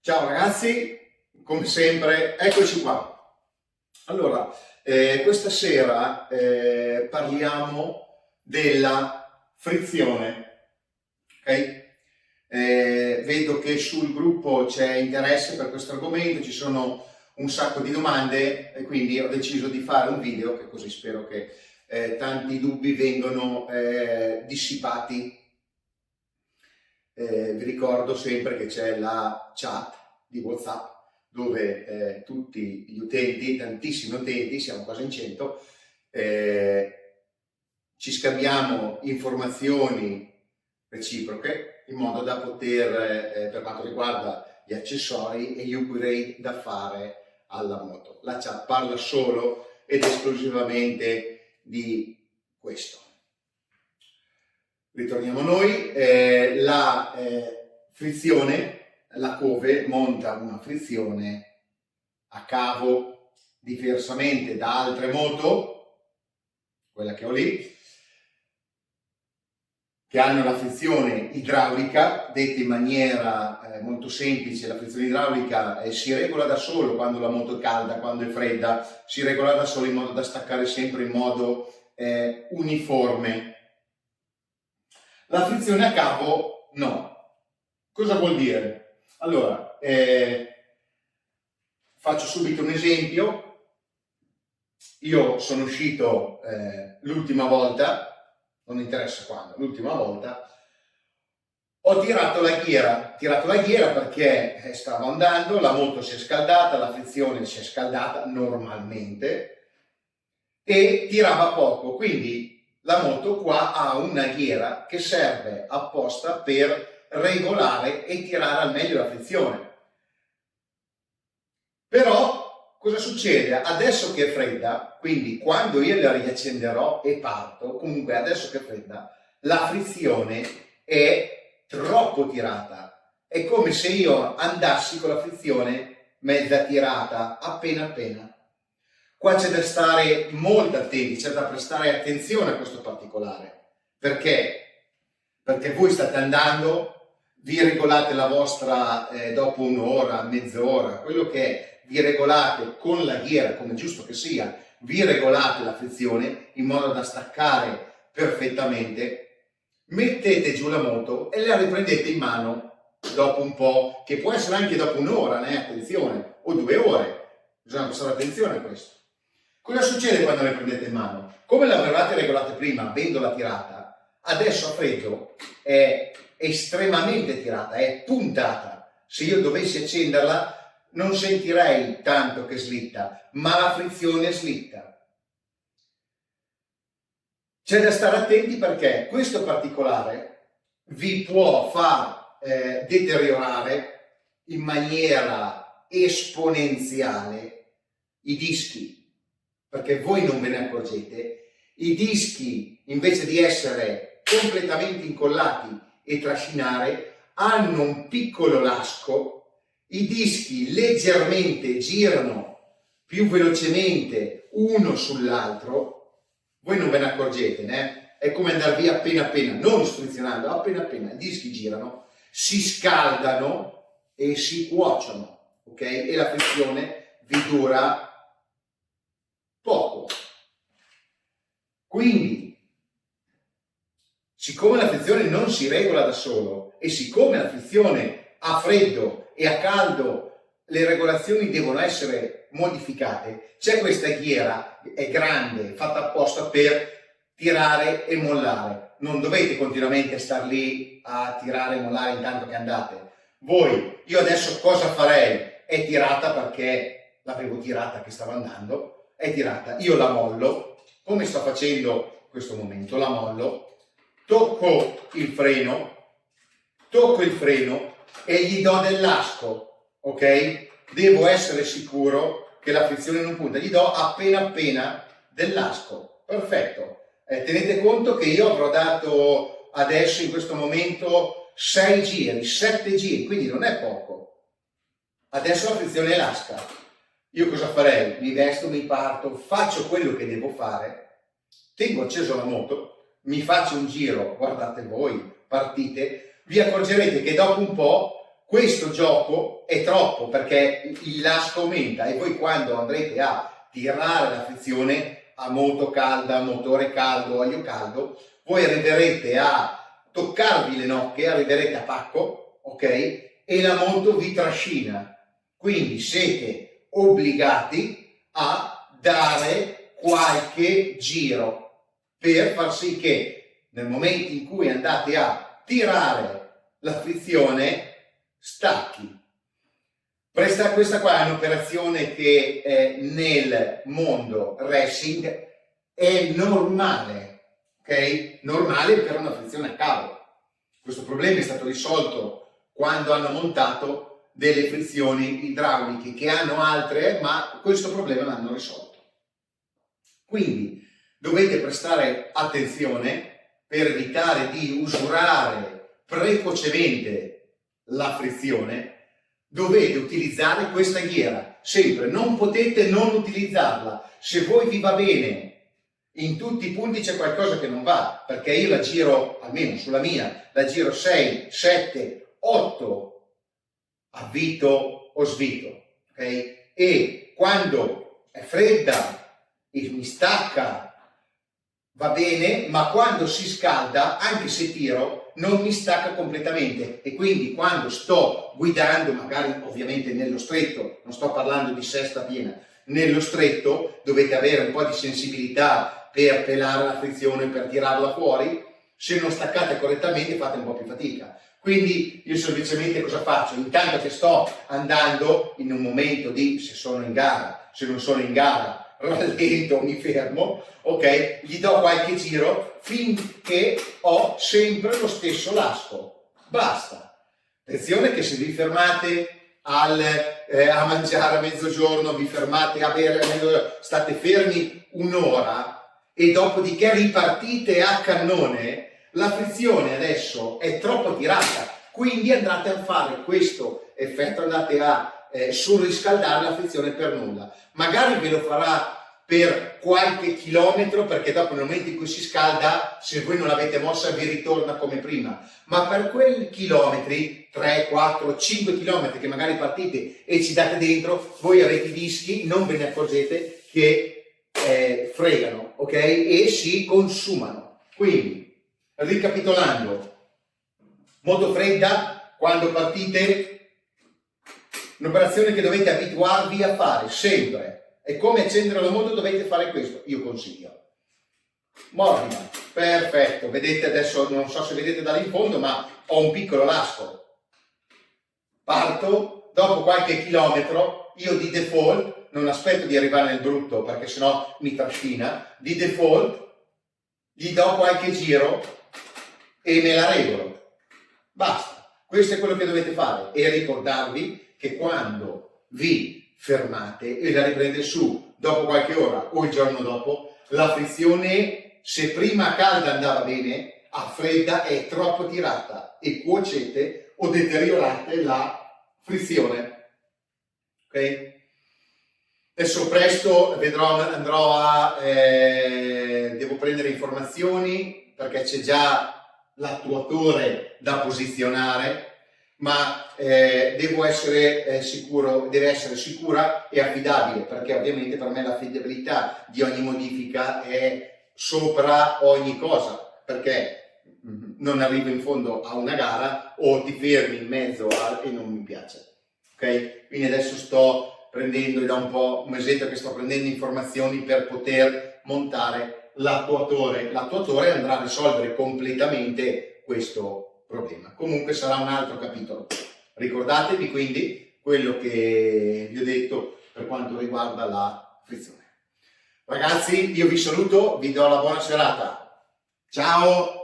Ciao ragazzi, come sempre, eccoci qua. Allora, questa sera parliamo della frizione, ok? Vedo che sul gruppo c'è interesse per questo argomento, ci sono un sacco di domande e quindi ho deciso di fare un video che così spero che tanti dubbi vengano dissipati. Vi ricordo sempre che c'è la chat di WhatsApp dove tutti gli utenti, tantissimi utenti, siamo quasi in 100, ci scambiamo informazioni reciproche in modo da poter, per quanto riguarda gli accessori e gli upgrade da fare alla moto. La chat parla solo ed esclusivamente di questo. Ritorniamo a noi, la frizione, la Cove monta una frizione a cavo diversamente da altre moto, quella che ho lì, che hanno la frizione idraulica. Detta in maniera molto semplice, la frizione idraulica si regola da solo quando la moto è calda, quando è fredda, si regola da solo in modo da staccare sempre in modo uniforme. La frizione a cavo no. Cosa vuol dire? Allora, faccio subito un esempio. Io sono uscito l'ultima volta, non interessa quando, l'ultima volta, ho tirato la ghiera perché stavo andando, la moto si è scaldata, la frizione si è scaldata normalmente e tirava poco, quindi la moto qua ha una ghiera che serve apposta per regolare e tirare al meglio la frizione. Però cosa succede? Adesso che è fredda, quindi quando io la riaccenderò e parto, comunque adesso che è fredda, la frizione è troppo tirata. È come se io andassi con la frizione mezza tirata, appena appena. Qua c'è da stare molto attenti, c'è da prestare attenzione a questo particolare. Perché? Perché voi state andando, vi regolate la vostra, dopo un'ora, mezz'ora, quello che è, vi regolate con la ghiera, come giusto che sia, vi regolate la frizione in modo da staccare perfettamente, mettete giù la moto e la riprendete in mano dopo un po', che può essere anche dopo un'ora, attenzione, o 2 ore, bisogna prestare attenzione a questo. Cosa succede quando le prendete in mano? Come l'avevate regolate prima, avendola tirata, adesso a freddo è estremamente tirata, è puntata. Se io dovessi accenderla non sentirei tanto che slitta, ma la frizione slitta. C'è da stare attenti perché questo particolare vi può far deteriorare in maniera esponenziale i dischi, perché voi non ve ne accorgete. I dischi, invece di essere completamente incollati e trascinare, hanno un piccolo lasco. I dischi leggermente girano più velocemente uno sull'altro, voi non ve ne accorgete, né? È come andare via appena appena, non frizionando, appena appena, i dischi girano, si scaldano e si cuociono, ok? E la frizione vi dura poco. Quindi, siccome la frizione non si regola da solo e siccome la frizione a freddo e a caldo le regolazioni devono essere modificate, c'è questa ghiera, è grande, fatta apposta per tirare e mollare. Non dovete continuamente star lì a tirare e mollare intanto che andate. Io adesso cosa farei? È tirata perché l'avevo tirata che stavo andando, è tirata, io la mollo, come sto facendo in questo momento, la mollo, tocco il freno e gli do del lasco, ok? Devo essere sicuro che la frizione non punta, gli do appena appena del lasco, perfetto. Tenete conto che io avrò dato adesso in questo momento 6 giri, 7 giri, quindi non è poco. Adesso la frizione è lasca. Io cosa farei? Mi vesto, mi parto, faccio quello che devo fare, tengo acceso la moto, mi faccio un giro, guardate voi, partite, vi accorgerete che dopo un po', questo gioco è troppo perché il lasco aumenta e voi quando andrete a tirare la frizione a moto calda, motore caldo, olio caldo, voi arriverete a toccarvi le nocche, arriverete a pacco, ok? E la moto vi trascina. Quindi siete obbligati a dare qualche giro per far sì che nel momento in cui andate a tirare la frizione stacchi. Questa qua è un'operazione che nel mondo racing è normale, ok? Normale per una frizione a cavo. Questo problema è stato risolto quando hanno montato delle frizioni idrauliche che hanno altre, ma questo problema l'hanno risolto. Quindi dovete prestare attenzione per evitare di usurare precocemente la frizione. Dovete utilizzare questa ghiera sempre, non potete non utilizzarla. Se voi vi va bene in tutti i punti c'è qualcosa che non va, perché io la giro, almeno sulla mia, la giro 6, 7, 8 avvito o svito, ok? E quando è fredda e mi stacca va bene, ma quando si scalda, anche se tiro, non mi stacca completamente e quindi quando sto guidando, magari ovviamente nello stretto, non sto parlando di sesta piena, nello stretto dovete avere un po' di sensibilità per pelare la frizione, per tirarla fuori. Se non staccate correttamente fate un po' più fatica. Quindi io semplicemente cosa faccio? Intanto che sto andando in un momento di, se sono in gara, se non sono in gara, rallento, mi fermo, ok? Gli do qualche giro finché ho sempre lo stesso lasco. Basta. Attenzione che se vi fermate a mangiare a mezzogiorno, vi fermate a bere, state fermi un'ora e dopodiché ripartite a cannone, la frizione adesso è troppo tirata, quindi andate a fare questo effetto, andate a surriscaldare la frizione per nulla. Magari ve lo farà per qualche chilometro, perché dopo nel momento in cui si scalda, se voi non l'avete mossa vi ritorna come prima, ma per quei chilometri, 3, 4, 5 chilometri che magari partite e ci date dentro, voi avete i dischi, non ve ne accorgete che fregano, ok? E si consumano. Quindi, ricapitolando, moto fredda, quando partite, un'operazione che dovete abituarvi a fare sempre. È come accendere la moto, dovete fare questo, io consiglio. Morbida, perfetto, vedete adesso, non so se vedete da lì in fondo, ma ho un piccolo lasco. Parto, dopo qualche chilometro, io di default, non aspetto di arrivare nel brutto perché sennò mi trascina, di default gli do qualche giro e me la regolo. Basta, questo è quello che dovete fare e ricordarvi che quando vi fermate e la riprende su dopo qualche ora o il giorno dopo, la frizione, se prima a calda andava bene, a fredda è troppo tirata e cuocete o deteriorate la frizione. Ok? Adesso presto andrò a devo prendere informazioni perché c'è già l'attuatore da posizionare, ma devo essere sicuro, deve essere sicura e affidabile, perché ovviamente per me l'affidabilità di ogni modifica è sopra ogni cosa, perché non arrivo in fondo a una gara o ti fermi in mezzo e non mi piace. Ok? Quindi adesso sto prendendo, da un mesetto che sto prendendo informazioni per poter montare l'attuatore. L'attuatore andrà a risolvere completamente questo problema. Comunque sarà un altro capitolo. Ricordatevi quindi quello che vi ho detto per quanto riguarda la frizione. Ragazzi, io vi saluto, vi do la buona serata. Ciao!